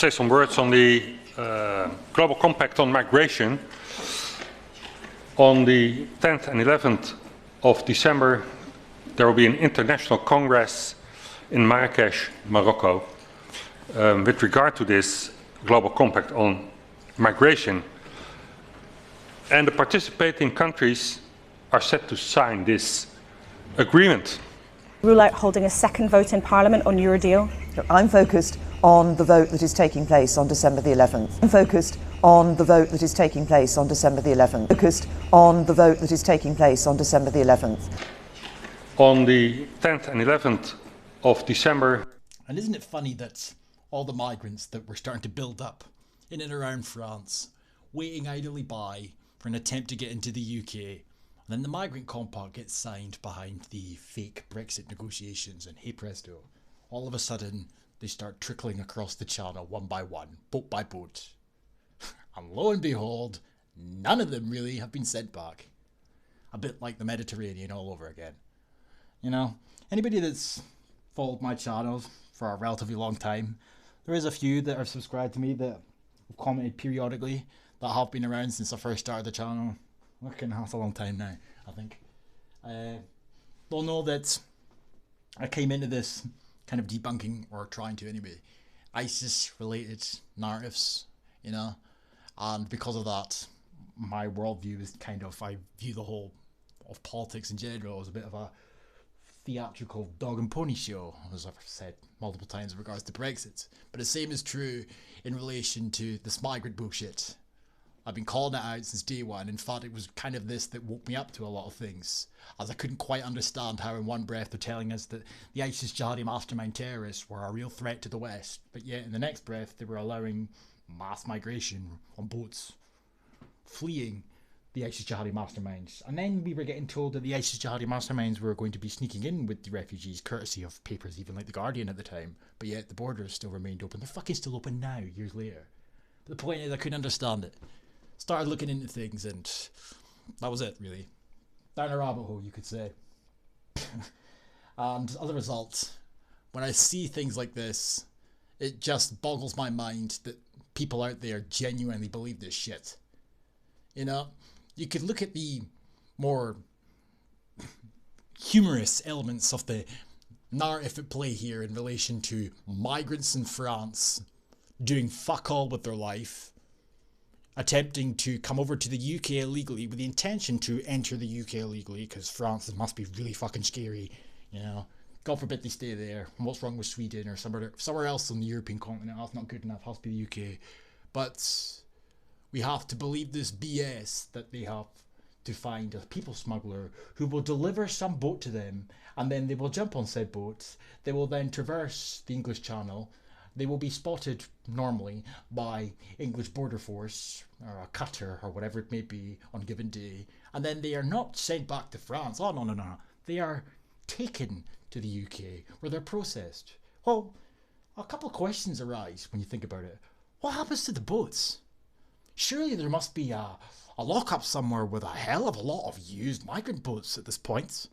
say some words on the Global Compact on Migration. On the 10th and 11th of December, there will be an international congress in Marrakesh, Morocco, with regard to this Global Compact on Migration. And the participating countries are set to sign this agreement. Rule out holding a second vote in Parliament on your deal? I'm focused on the vote that is taking place on December the 11th. I'm focused on the vote that is taking place on December the 11th. Focused on the vote that is taking place on December the 11th. On the 10th and 11th of December. And isn't it funny that all the migrants that were starting to build up in and around France, waiting idly by for an attempt to get into the UK, and then the Migrant Compact gets signed behind the fake Brexit negotiations, and hey presto, all of a sudden they start trickling across the channel one by one, boat by boat. And lo and behold, none of them really have been sent back. A bit like the Mediterranean all over again. You know, anybody that's followed my channel for a relatively long time, there is a few that have subscribed to me that have commented periodically that have been around since I first started the channel. That's a long time now, I think. They'll know that I came into this kind of debunking, or trying to anyway, ISIS-related narratives, you know, and because of that, my worldview is kind of, I view the whole of politics in general as a bit of a theatrical dog and pony show, as I've said multiple times in regards to Brexit. But the same is true in relation to this migrant bullshit. I've been calling it out since day one. In fact, it was kind of this that woke me up to a lot of things, as I couldn't quite understand how in one breath they're telling us that the ISIS jihadi mastermind terrorists were a real threat to the West, but yet in the next breath they were allowing mass migration on boats, fleeing the ISIS jihadi masterminds. And then we were getting told that the ISIS jihadi masterminds were going to be sneaking in with the refugees, courtesy of papers even like The Guardian at the time, but yet the borders still remained open. They're fucking still open now, years later. But the point is, I couldn't understand it. Started looking into things, and that was it, really. Down a rabbit hole, you could say. And as a result, when I see things like this, it just boggles my mind that people out there genuinely believe this shit. You know, you could look at the more humorous elements of the narrative at play here in relation to migrants in France doing fuck all with their life, attempting to come over to the UK illegally with the intention to enter the UK illegally, because France must be really fucking scary, you know. God forbid they stay there. And what's wrong with Sweden or somewhere else on the European continent? That's not good enough. It has to be the UK. But we have to believe this BS that they have to find a people smuggler who will deliver some boat to them, and then they will jump on said boat. They will then traverse the English Channel. They will be spotted normally by English border force or a cutter or whatever it may be on a given day, and then they are not sent back to France. Oh no. They are taken to the UK where they're processed. Well, a couple of questions arise when you think about it. What happens to the boats? Surely there must be a lockup somewhere with a hell of a lot of used migrant boats at this point.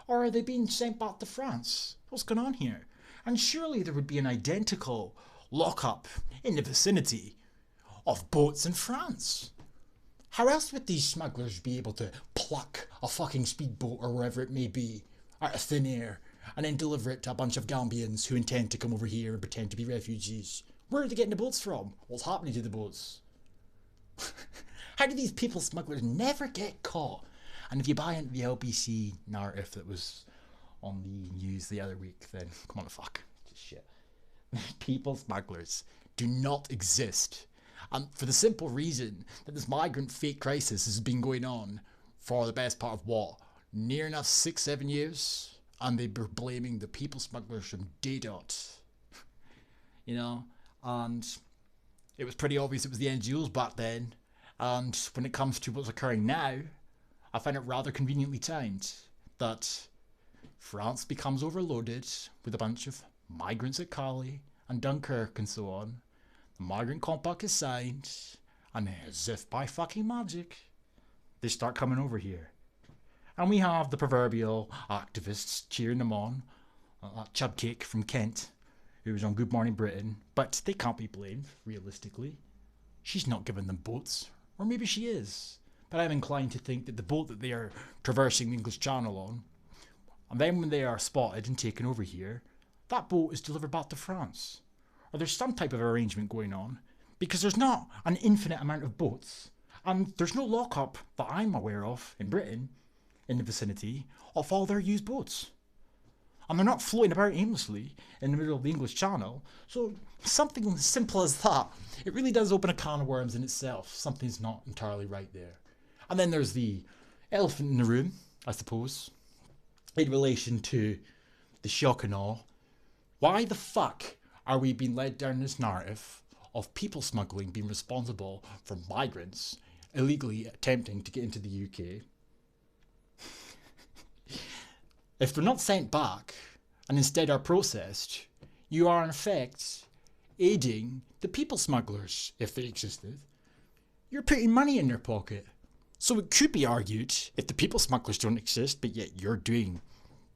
Or are they being sent back to France? What's going on here? And surely there would be an identical lockup in the vicinity of boats in France. How else would these smugglers be able to pluck a fucking speedboat or wherever it may be out of thin air and then deliver it to a bunch of Gambians who intend to come over here and pretend to be refugees? Where are they getting the boats from? What's happening to the boats? How do these people smugglers never get caught? And if you buy into the LBC narrative that was on the news the other week, then come on the fuck. Just shit. People smugglers do not exist. And for the simple reason that this migrant fake crisis has been going on for the best part of what? Near enough 6-7 years? And they were blaming the people smugglers from day dot. You know? And it was pretty obvious it was the NGOs back then. And when it comes to what's occurring now, I find it rather conveniently timed that France becomes overloaded with a bunch of migrants at Calais and Dunkirk and so on. The Migrant Compact is signed, and as if by fucking magic, they start coming over here. And we have the proverbial activists cheering them on, that chubcake from Kent, who was on Good Morning Britain, but they can't be blamed, realistically. She's not giving them boats, or maybe she is. But I'm inclined to think that the boat that they are traversing the English Channel on, and then when they are spotted and taken over here, that boat is delivered back to France. Or there's some type of arrangement going on, because there's not an infinite amount of boats, and there's no lockup that I'm aware of in Britain, in the vicinity, of all their used boats. And they're not floating about aimlessly in the middle of the English Channel, so something as simple as that, it really does open a can of worms in itself. Something's not entirely right there. And then there's the elephant in the room, I suppose, in relation to the shock and awe. Why the fuck are we being led down this narrative of people smuggling being responsible for migrants illegally attempting to get into the UK? If they're not sent back and instead are processed, you are in effect aiding the people smugglers, if they existed. You're putting money in their pocket. So it could be argued, if the people smugglers don't exist, but yet you're doing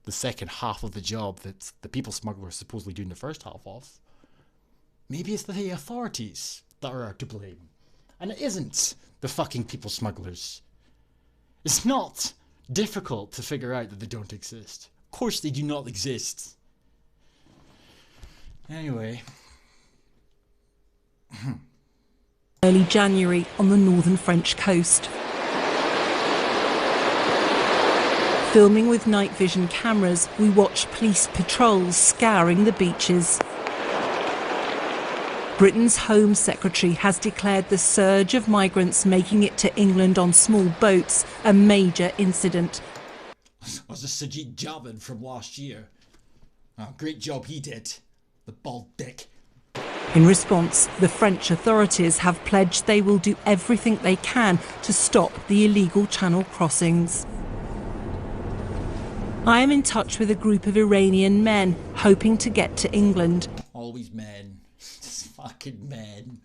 the second half of the job that the people smugglers supposedly doing the first half of, maybe it's the authorities that are to blame. And it isn't the fucking people smugglers. It's not difficult to figure out that they don't exist. Of course they do not exist. Anyway. Early January on the northern French coast. Filming with night vision cameras, we watch police patrols scouring the beaches. Britain's Home Secretary has declared the surge of migrants making it to England on small boats a major incident. Was this Sajid Javid from last year? Oh, great job he did, the bald dick. In response, the French authorities have pledged they will do everything they can to stop the illegal channel crossings. I am in touch with a group of Iranian men hoping to get to England. Always men. Just fucking men.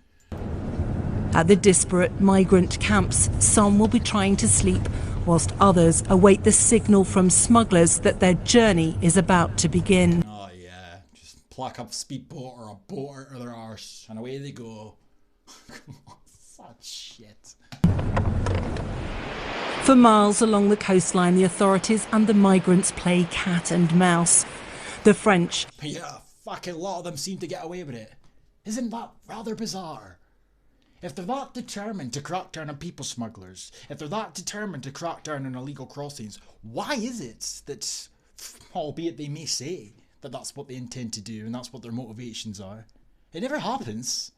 At the disparate migrant camps, some will be trying to sleep, whilst others await the signal from smugglers that their journey is about to begin. Oh yeah, just pluck up a speedboat or a boat out of their arse and away they go. Come on, such shit. For miles along the coastline, the authorities and the migrants play cat and mouse. The French... Yeah, fucking lot of them seem to get away with it. Isn't that rather bizarre? If they're that determined to crack down on people smugglers, if they're that determined to crack down on illegal crossings, why is it that, albeit they may say that that's what they intend to do and that's what their motivations are, it never happens?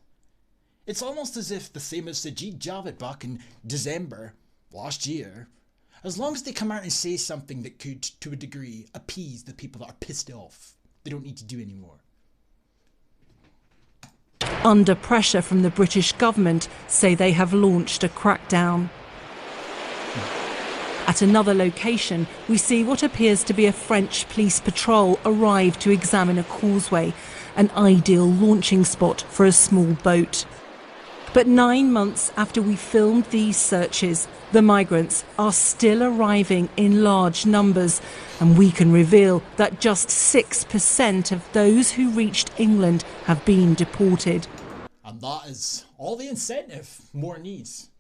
It's almost as if the same as Sajid Javid back in December last year, as long as they come out and say something that could, to a degree, appease the people that are pissed off, they don't need to do anymore. Under pressure from the British government, say they have launched a crackdown. At another location, we see what appears to be a French police patrol arrive to examine a causeway, an ideal launching spot for a small boat. But 9 months after we filmed these searches, the migrants are still arriving in large numbers, and we can reveal that just 6% of those who reached England have been deported. And that is all the incentive more needs.